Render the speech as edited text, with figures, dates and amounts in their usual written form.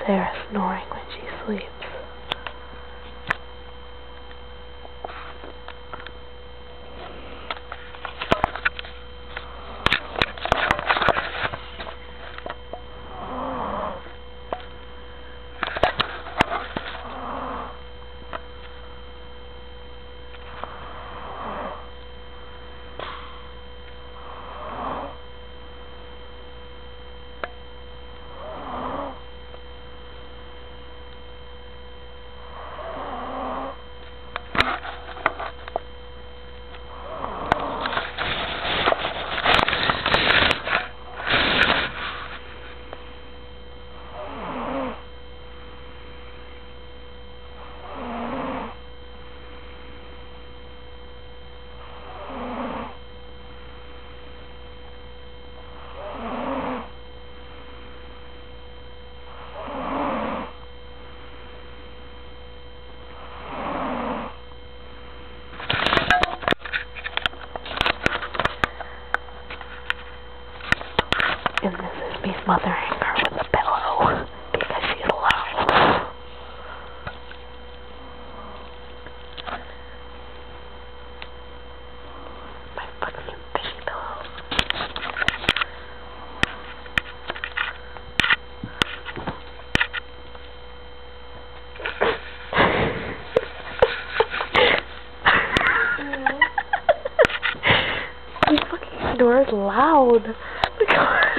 Sarah snoring when she sleeps. And this is me smothering her with a pillow because she's loud. My fucking fishy pillow. The fucking door is loud. Look at her.